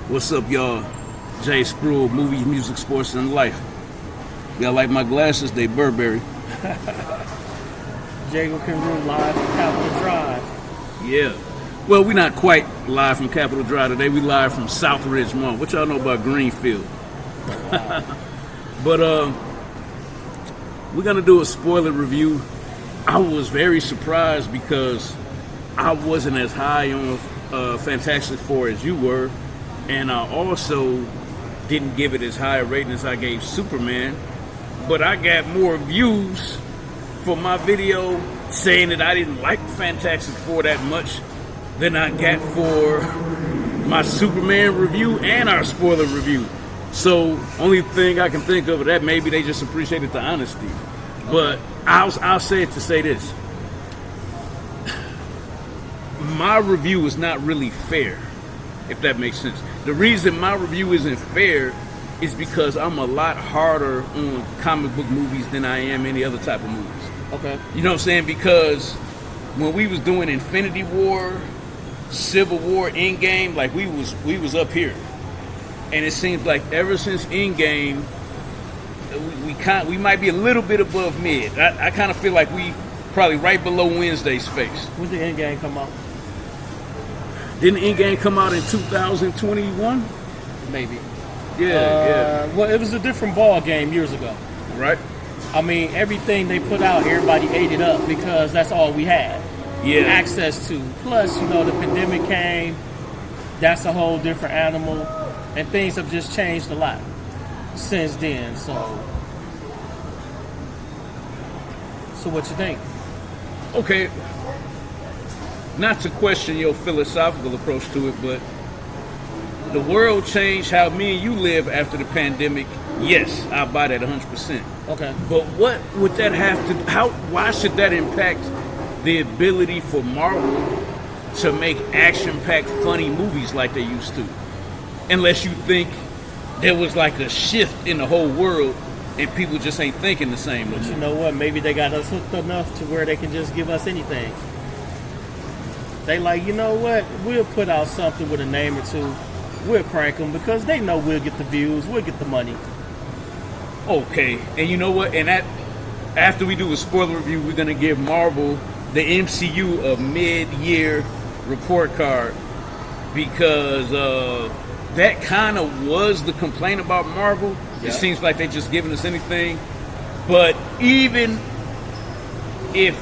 What's up, y'all? Jay Spruill, movies, music, sports, and life. Y'all like my glasses? They Burberry. Jago Kangaroo live from Capitol Drive. Yeah. Well, we're not quite live from Capitol Drive today. We live from Southridge Mall. What y'all know about Greenfield? Wow. But we're gonna do a spoiler review. I was very surprised because I wasn't as high on Fantastic Four as you were, and I also didn't give it as high a rating as I gave Superman. But I got more views for my video saying that I didn't like Fantastic Four that much than I got for my Superman review and our spoiler review. So only thing I can think of that maybe they just appreciated the honesty. But I'll say it to say this. My review is not really fair, if that makes sense. The reason my review isn't fair is because I'm a lot harder on comic book movies than I am any other type of movies. Okay. You know what I'm saying? Because when we was doing Infinity War, Civil War, Endgame, like we was up here. And it seems like ever since Endgame, we might be a little bit above mid. I kind of feel like we probably right below Wednesday's face. When did Endgame come out? Didn't Endgame come out in 2021? Maybe. Yeah. Well, it was a different ball game years ago. Right? I mean, everything they put out, everybody ate it up because that's all we had access to. Plus, the pandemic came. That's a whole different animal. And things have just changed a lot since then. So what you think? Okay. Not to question your philosophical approach to it, but the world changed how me and you live after the pandemic. Yes, I buy that 100%. Okay. But what would that have to? Why should that impact the ability for Marvel to make action-packed, funny movies like they used to? Unless you think there was like a shift in the whole world and people just ain't thinking the same. But you know what? Maybe they got us hooked enough to where they can just give us anything. They like, you know what? We'll put out something with a name or two. We'll crank them because they know we'll get the views. We'll get the money. Okay. And you know what? And after we do a spoiler review, we're going to give Marvel, the MCU, a mid-year report card because that kind of was the complaint about Marvel. Yeah. It seems like they're just giving us anything. But even if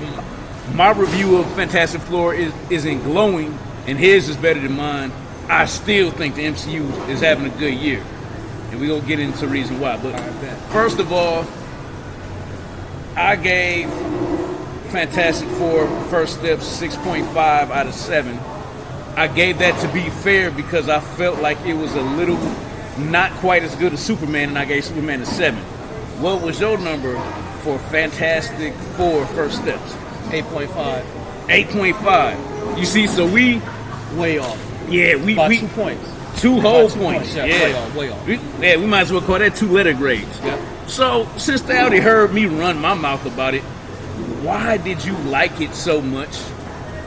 my review of Fantastic Four isn't glowing and his is better than mine, I still think the MCU is having a good year. And we're going to get into the reason why. But first of all, I gave Fantastic Four First Steps 6.5 out of 7. I gave that to be fair because I felt like it was a little not quite as good as Superman, and I gave Superman a 7. What was your number for Fantastic Four First Steps? 8.5. 8.5. You see, so we way off. Yeah, we 2 points. 2 whole points. Yeah, way off. We might as well call that 2 letter grades. Yeah. So since they already heard me run my mouth about it, why did you like it so much?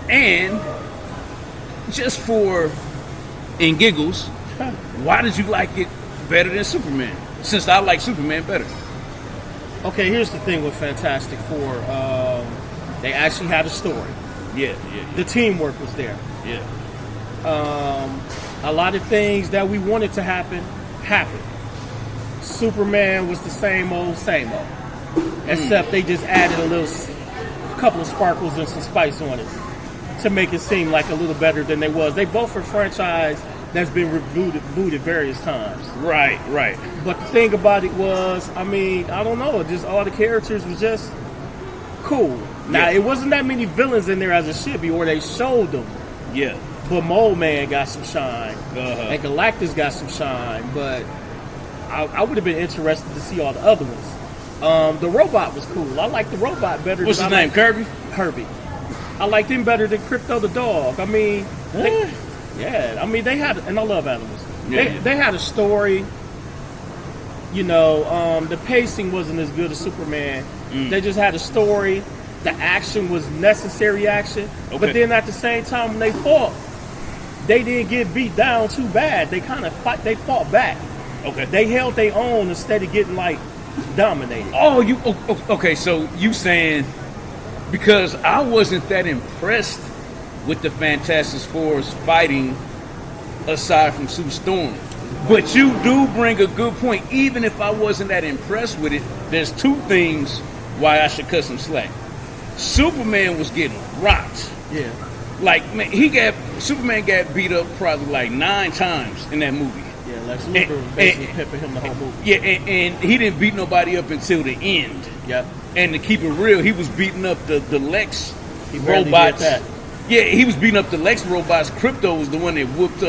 And just for in giggles, why did you like it better than Superman? Since I like Superman better. Okay, here's the thing with Fantastic Four. They actually had a story. Yeah. The teamwork was there. Yeah. A lot of things that we wanted to happen happened. Superman was the same old. Except they just added a couple of sparkles and some spice on it to make it seem like a little better than they was. They both are franchise that's been rebooted various times. Right. But the thing about it was, I don't know, just all the characters was just cool. Now, it wasn't that many villains in there as it should be, or they showed them. Yeah. But Mole Man got some shine. And Galactus got some shine. But I would have been interested to see all the other ones. The robot was cool. I like the robot better. What's his name? Kirby? Herbie. I liked him better than Crypto the dog. They had, and I love animals. Yeah. They had a story. The pacing wasn't as good as Superman. They just had a story. The action was necessary action. Okay. But then at the same time, when they fought, they didn't get beat down too bad. They kind of they fought back. Okay. They held their own instead of getting like dominated. Oh, okay? So you saying because I wasn't that impressed with the Fantastic Four's fighting, aside from Sue Storm. But you do bring a good point. Even if I wasn't that impressed with it, there's two things why I should cut some slack. Superman was getting rocked. Yeah. Like, man, Superman got beat up probably like 9 times in that movie. Yeah, Lex Luthor was basically pimping him the whole movie. Yeah, and he didn't beat nobody up until the end. Yep. And to keep it real, he was beating up the Lex He barely robots. did that. Yeah, he was beating up the Lex robots. Crypto was the one that whooped.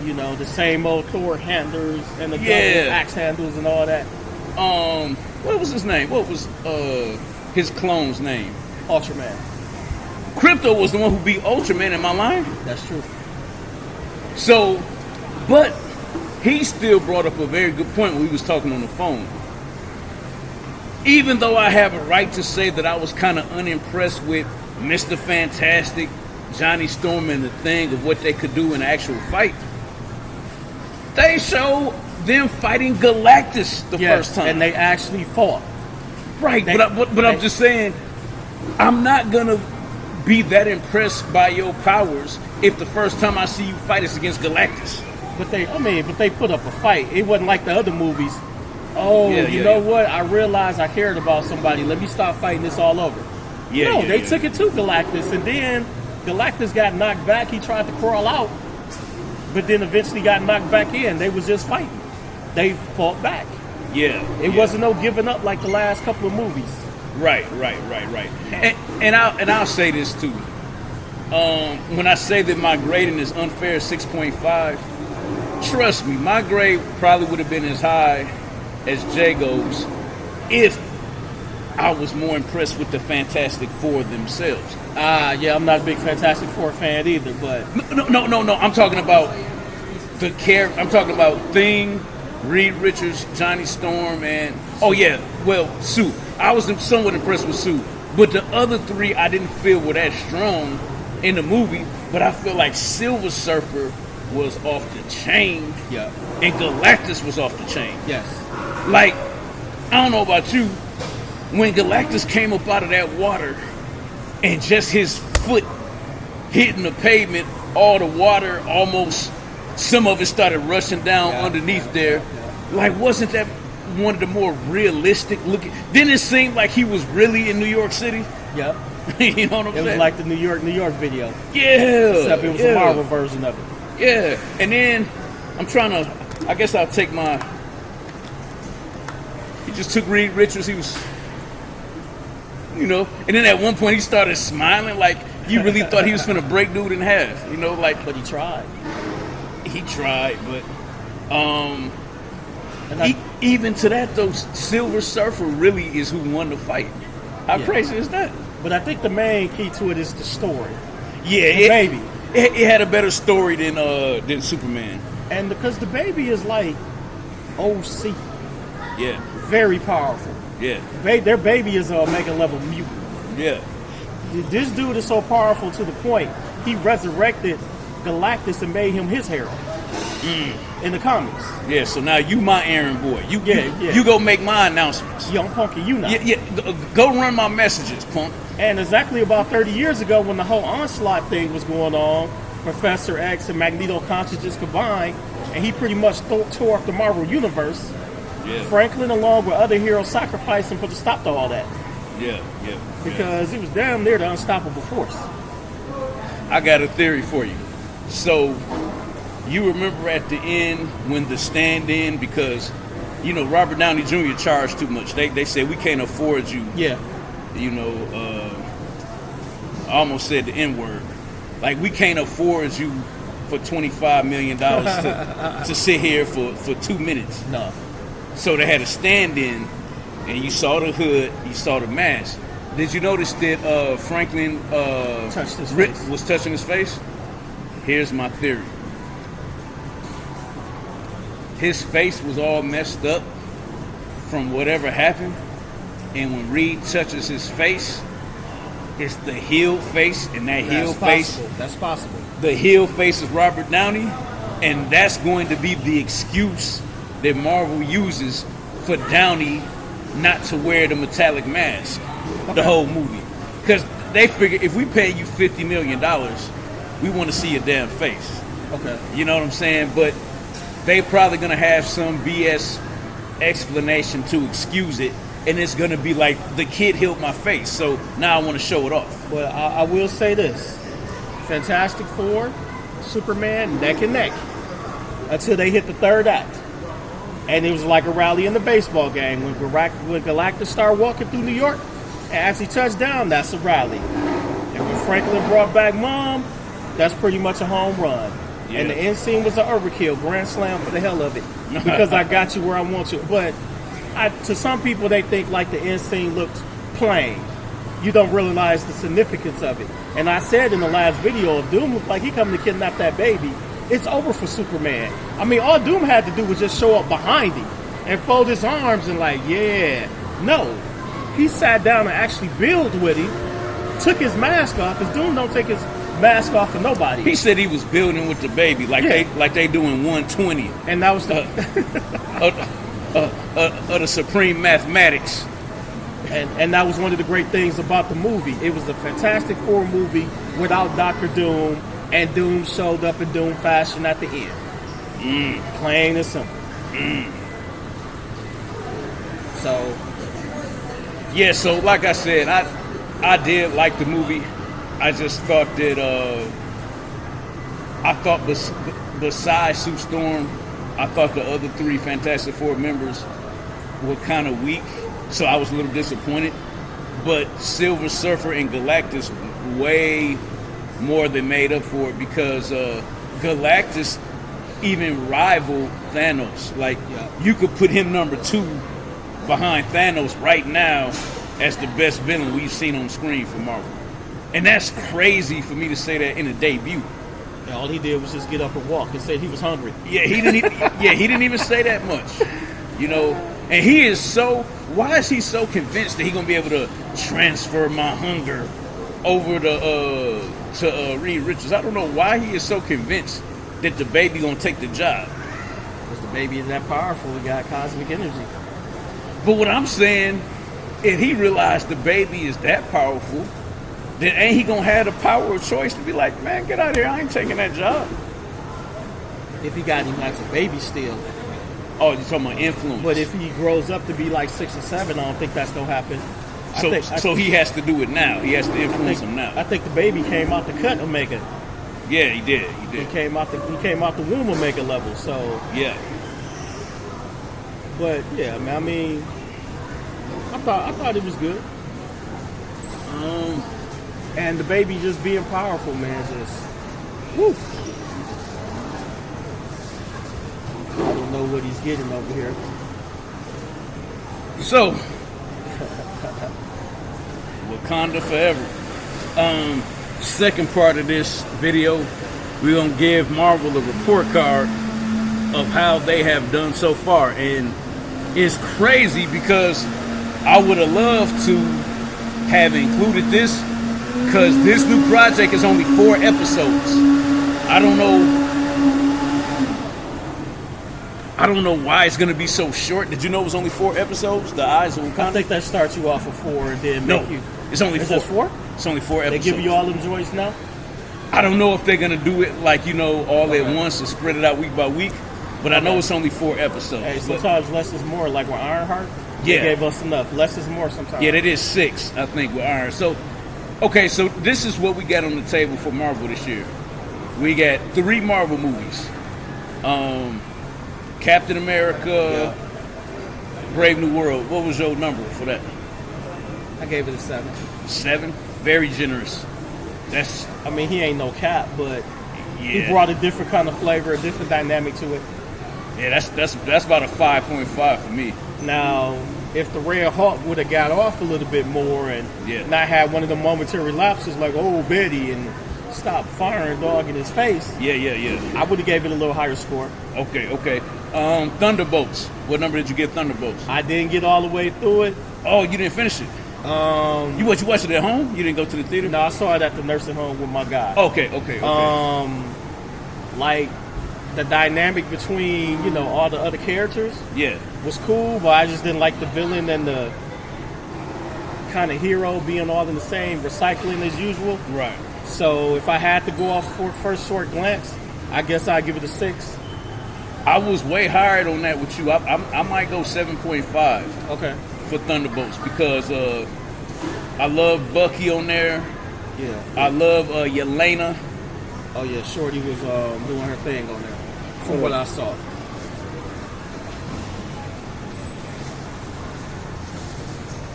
You know, the same old Thor handlers and the Yeah. double axe handles and all that. What was his name? What was his clone's name? Ultraman. Crypto was the one who beat Ultraman. Am I lying? That's true. So, but he still brought up a very good point when we was talking on the phone. Even though I have a right to say that I was kind of unimpressed with Mr. Fantastic, Johnny Storm, and the Thing of what they could do in an actual fight, they showed them fighting Galactus the first time. And they actually fought. Right, but I'm just saying, I'm not going to be that impressed by your powers if the first time I see you fight is against Galactus. But they put up a fight. It wasn't like the other movies. Oh, you know what? I realized I cared about somebody. Let me start fighting this all over. They took it to Galactus, and then Galactus got knocked back. He tried to crawl out, but then eventually got knocked back in. They was just fighting. They fought back. It wasn't no giving up like the last couple of movies. Right. And I'll say this too. When I say that my grading is unfair 6.5, trust me, my grade probably would have been as high as Jago's if I was more impressed with the Fantastic Four themselves. I'm not a big Fantastic Four fan either, but No. I'm talking about the character. I'm talking about Thing, Reed Richards, Johnny Storm, and Sue. I was somewhat impressed with Sue, but the other three I didn't feel were that strong in the movie. But I feel like Silver Surfer was off the chain, and Galactus was off the chain. Yes. Like, I don't know about you, when Galactus came up out of that water and just his foot hitting the pavement, all the water almost, some of it started rushing down underneath there. Like, wasn't that one of the more realistic looking? Didn't it seem like he was really in New York City? Yep. You know what I'm saying? It was like the New York video. Yeah. Except it was a Marvel version of it. Yeah. And then I guess I'll take he just took Reed Richards. He was, and then at one point he started smiling like you really thought he was going to break dude in half, But he tried. He tried, but even to that though, Silver Surfer really is who won the fight. How crazy is that? But I think the main key to it is the story. Yeah, Baby. It had a better story than Superman. And because the Baby is like OC. Yeah. Very powerful. Yeah. Their Baby is a Omega level mutant. Yeah. This dude is so powerful to the point he resurrected Galactus and made him his hero in the comics. Yeah, so now you my errand boy. You go make my announcements. Young Punky, you know. Yeah, go run my messages, punk. And exactly about 30 years ago when the whole Onslaught thing was going on, Professor X and Magneto consciousness combined, and he pretty much tore up the Marvel Universe. Yeah. Franklin, along with other heroes, sacrificed him to stop all that. Yeah. Because it was damn near the unstoppable force. I got a theory for you. So, you remember at the end when the stand-in, because, Robert Downey Jr. charged too much. They said, we can't afford you. Yeah. I almost said the N-word. Like, we can't afford you for $25 million to sit here for 2 minutes. No. So they had a stand-in, and you saw the hood, you saw the mask. Did you notice that Franklin touched his face. Was touching his face? Here's my theory. His face was all messed up from whatever happened, and when Reed touches his face, it's the healed face, and that healed face. That's possible. the heel faces Robert Downey, and that's going to be the excuse that Marvel uses for Downey not to wear the metallic mask the whole movie. Because they figure if we pay you $50 million, we want to see your damn face. Okay. You know what I'm saying? But they probably going to have some BS explanation to excuse it, and it's going to be like, the kid healed my face, so now I want to show it off. But I will say this. Fantastic Four, Superman, neck and neck. Until they hit the third act. And it was like a rally in the baseball game. When Galactus started walking through New York and actually touched down, that's a rally. And when Franklin brought back Mom, that's pretty much a home run. Yeah. And the end scene was an overkill, grand slam for the hell of it. Because I got you where I want you. But to some people, they think like the end scene looked plain. You don't realize the significance of it. And I said in the last video, if Doom looked like he coming to kidnap that baby, it's over for Superman. I mean, all Doom had to do was just show up behind him and fold his arms and like, yeah. No. He sat down and actually build with him, took his mask off, because Doom don't take his mask off for nobody. He said he was building with the baby, like they doing 120. And that was the the supreme mathematics. And that was one of the great things about the movie. It was a Fantastic Four movie without Dr. Doom, and Doom showed up in Doom fashion at the end. Plain and simple. So, yeah, so like I said, I did like the movie. I just thought that, besides Sue Storm, I thought the other three Fantastic Four members were kind of weak. So I was a little disappointed. But Silver Surfer and Galactus way more than made up for it, because Galactus even rivaled Thanos. Like, you could put him number 2 behind Thanos right now as the best villain we've seen on screen for Marvel. And that's crazy for me to say that in a debut. Yeah, all he did was just get up and walk and say he was hungry. Yeah, he didn't even say that much. You know, and he is so, why is he so convinced that he's going to be able to transfer my hunger over to Reed Richards? I don't know why he is so convinced that the baby going to take the job. Because the baby is that powerful. He got cosmic energy. But what I'm saying, if he realized the baby is that powerful, then ain't he going to have the power of choice to be like, man, get out of here. I ain't taking that job. If he got him as a baby still. Oh, you're talking about influence. But if he grows up to be like 6 or 7, I don't think that's going to happen. So he has to do it now. He has to influence him now. I think the baby came out the cut Omega. Yeah, he did. He came out the womb Omega level. So yeah. But yeah, man, I mean, I thought it was good. And the baby just being powerful, man, just woo. I don't know what he's getting over here. So, Wakanda forever. Second part of this video, we're gonna give Marvel a report card of how they have done so far, and it's crazy because I would have loved to have included this, because this new project is only 4 episodes. I don't know why it's gonna be so short. Did you know it was only 4 episodes? The Eyes of Wakanda. I think that starts you off with 4 and then make you. It's only 4. Is it 4? It's only 4 episodes. They give you all them joints now? I don't know if they're gonna do it like, you know, all at once or spread it out week by week. But I know it's only 4 episodes. Hey, sometimes less is more. Like with Ironheart, they gave us enough. Less is more sometimes. Yeah, that is 6, I think, with Iron. So, okay, so this is what we got on the table for Marvel this year. We got 3 Marvel movies. Captain America, Brave New World. What was your number for that? I gave it a 7. 7? Very generous. That's. I mean, he ain't no Cap, but he brought a different kind of flavor, a different dynamic to it. Yeah, that's about a 5.5 for me. Now, if the Red Hawk would have got off a little bit more and not had one of the momentary lapses like, oh, Betty, and stop firing dog in his face. Yeah. I would have gave it a little higher score. Okay. Thunderbolts. What number did you give Thunderbolts? I didn't get all the way through it. Oh, you didn't finish it? You watched it at home? You didn't go to the theater? No, I saw it at the nursing home with my guy. Okay. Like the dynamic between all the other characters, Yeah. was cool, but I just didn't like the villain and the kind of hero being all in the same recycling as usual. Right. So if I had to go off for first short glance, I guess I'd give it a 6. I was way higher on that with you. I might go 7.5 Okay. for Thunderbolts because I love Bucky on there. Yeah. I love Yelena. Oh yeah, Shorty was doing her thing on there, from what I saw.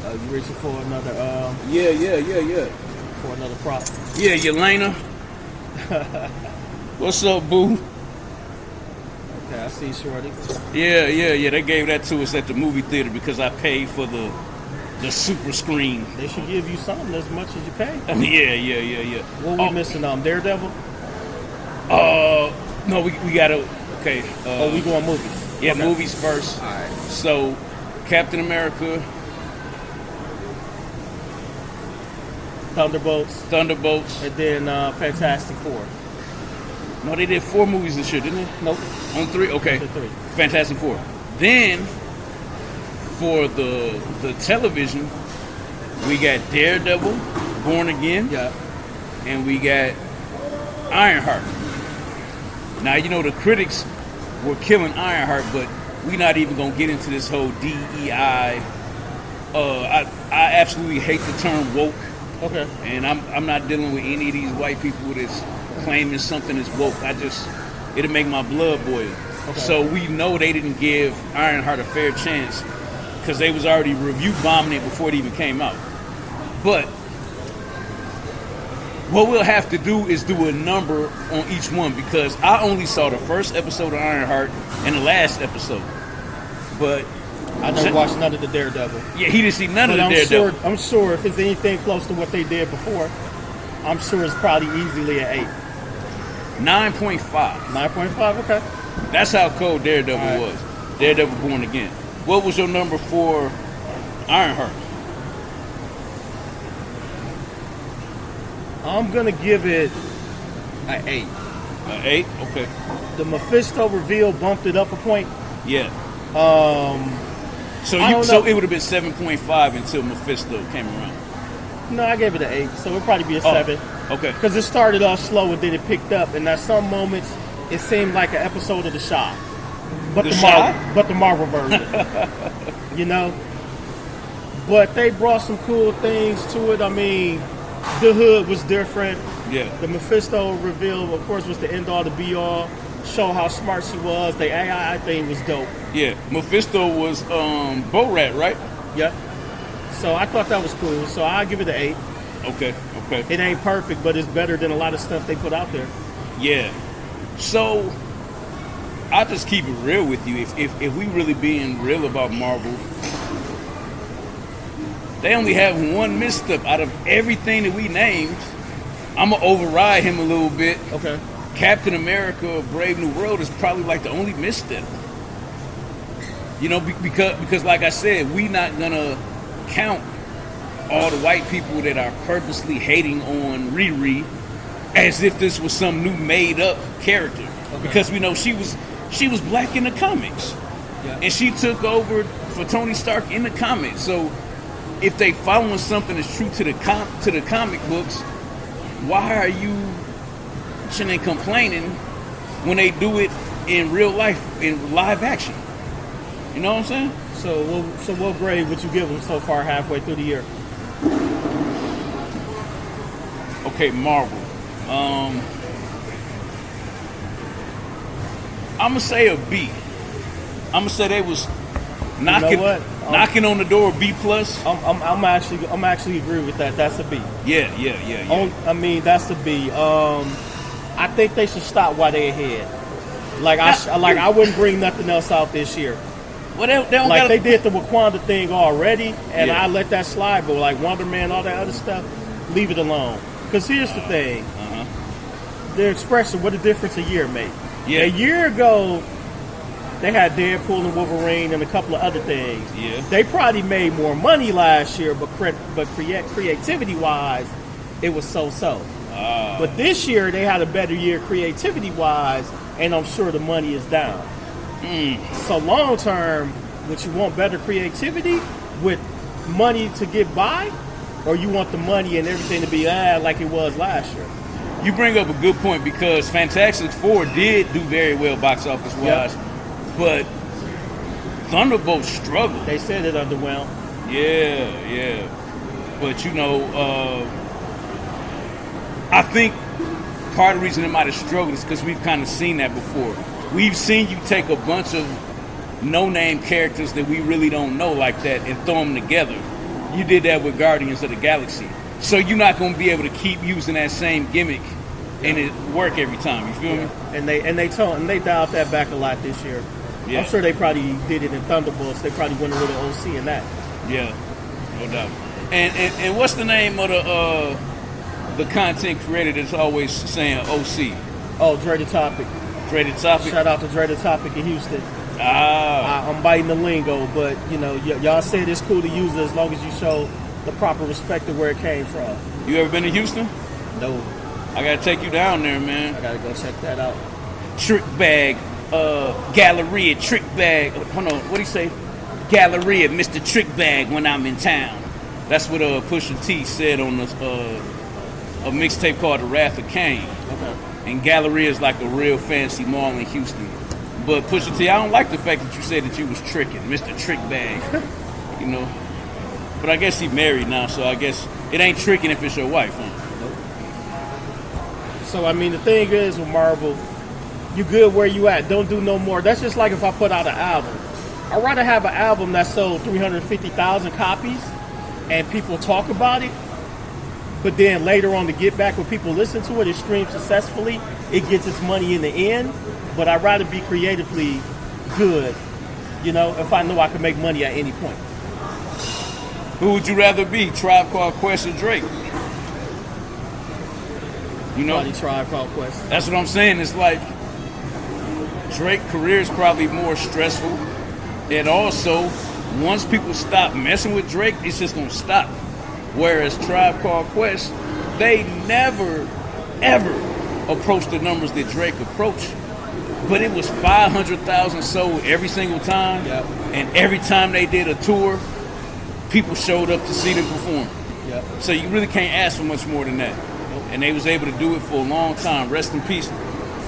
You reaching for another Yeah. for another prop? Yeah, Yelena. What's up, boo? Okay, I see Shorty. Yeah. They gave that to us at the movie theater because I paid for the super screen. They should give you something as much as you pay. Yeah. What we missing? Daredevil. No, we gotta. Okay. We going movies? Yeah, Okay. movies first. All right. So, Captain America, Thunderbolts, Thunderbolts. and then Fantastic Four. No, they did 4 movies this year, didn't they? Nope. On 3? Okay. Only 3. Fantastic Four. Then, for the television, we got Daredevil, Born Again, Yeah. and we got Ironheart. Now, the critics were killing Ironheart, but we're not even going to get into this whole DEI. I absolutely hate the term woke, Okay. and I'm not dealing with any of these white people that's claiming something is woke. It'll make my blood boil. Okay. So we know they didn't give Ironheart a fair chance because they was already review bombing it before it even came out. But what we'll have to do is do a number on each one because I only saw the first episode of Ironheart and the last episode. But I never watched none of the Daredevil. yeah, he didn't see none But of the Daredevil. I'm sure if it's anything close to what they did before, I'm sure it's probably easily an 8. 9.5. 9.5, okay. That's how cold Daredevil All right. was. Daredevil Born Again. What was your number for Ironheart? I'm going to give it an 8. 8? Okay. The Mephisto reveal bumped it up a point. Yeah. So I don't know. it would have been 7.5 until Mephisto came around. No, I gave it an 8, so it'll probably be a 7. Okay. Because it started off slow and then it picked up, and at some moments it seemed like an episode of The Chi. But The the Chi? Marvel version. But they brought some cool things to it. I mean, the hood was different. Yeah. The Mephisto reveal, of course, was the end all, the be all. Show how smart she was. The AI thing was dope. Yeah. Mephisto was Borat, right? Yep. So I thought that was cool. So I'll give it an 8. Okay. It ain't perfect, but it's better than a lot of stuff they put out there. Yeah. So I'll just keep it real with you. If we really being real about Marvel, they only have one misstep out of everything that we named. I'm gonna override him a little bit. Okay. Captain America: Brave New World is probably like the only misstep. Because like I said, we not gonna count all the white people that are purposely hating on Riri as if this was some new made up character. Okay. Because we know she was black in the comics. Yeah. And she took over for Tony Stark in the comics. So if they following something that's true to the comic books, why are you and complaining when they do it in real life, in live action? You know what I'm saying? So what grade would you give them so far halfway through the year? Okay, Marvel. I'm gonna say a B. I'm gonna say they was knocking on the door B plus. I'm actually agree with that. That's a B. Yeah. I mean, that's a B. I think they should stop while they're ahead. I wouldn't bring nothing else out this year. Well, they don't Like gotta, they did the Wakanda thing already, and Yeah. I let that slide. But like Wonder Man, all that other stuff, leave it alone. Because here's the thing: the expression, what a difference a year made. Yeah. A year ago, They had Deadpool and Wolverine and a couple of other things. Yeah. They probably made more money last year, but creativity-wise, it was so-so. But this year, they had a better year creativity-wise, and I'm sure the money is down. So long-term, would you want better creativity with money to get by? Or you want the money and everything to be like it was last year? You bring up a good point because Fantastic Four did do very well box office wise, but Thunderbolt struggled. They said it underwhelmed. Yeah. But I think part of the reason it might have struggled is because we've kind of seen that before. We've seen you take a bunch of no-name characters that we really don't know like that and throw them together. You did that with Guardians of the Galaxy. So you're not going to be able to keep using that same gimmick and it work every time. You feel me? And they dialed that back a lot this year. Yeah. I'm sure they probably did it in Thunderbolts. They probably went a little OC in that. Yeah, no doubt. And what's the name of the content creator that's always saying OC? Oh, Dre the Topic. Dre the Topic? Shout out to Dre the Topic in Houston. Ah. I'm biting the lingo, but y'all said it's cool to use it as long as you show the proper respect of where it came from. You ever been to Houston? No. I gotta take you down there, man. I gotta go check that out. Trick Bag, Galleria, Trick Bag. Hold on, what do you say? Galleria, Mr. Trick Bag when I'm in town. That's what Pusha T said on a mixtape called The Wrath of Cain. Okay. And Galleria is like a real fancy mall in Houston. But Pusha T, I don't like the fact that you said that you was tricking, Mr. Trick Bag. But I guess he's married now, so I guess it ain't tricking if it's your wife, huh? Nope. So, I mean, the thing is with Marvel, you good where you at. Don't do no more. That's just like if I put out an album. I'd rather have an album that sold 350,000 copies and people talk about it, but then later on to get back when people listen to it, it streams successfully, it gets its money in the end. But I'd rather be creatively good, if I know I can make money at any point. Who would you rather be, Tribe Called Quest or Drake? Probably Tribe Called Quest. That's what I'm saying. It's like Drake's career is probably more stressful. And also, once people stop messing with Drake, it's just going to stop. Whereas Tribe Called Quest, they never, ever approached the numbers that Drake approached. But it was 500,000 sold every single time. Yep. And every time they did a tour, people showed up to see them perform. Yep. So you really can't ask for much more than that. Nope. And they was able to do it for a long time. Rest in peace,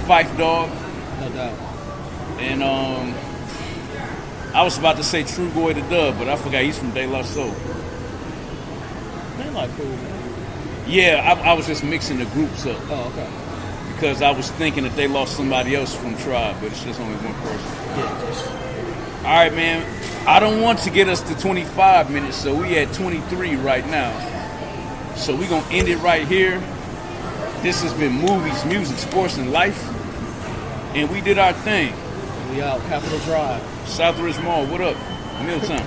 Phife Dawg. No doubt. And I was about to say True Boy the Dub, but I forgot he's from De La Soul. Man, like cool, man. Yeah, I was just mixing the groups up. Oh, okay. Because I was thinking that they lost somebody else from Tribe, but it's just only one person. Yeah, just... All right, man. I don't want to get us to 25 minutes, so we at 23 right now. So we're going to end it right here. This has been Movies, Music, Sports, and Life. And we did our thing. We out. Capitol Drive. Southridge Mall, what up? Milltown.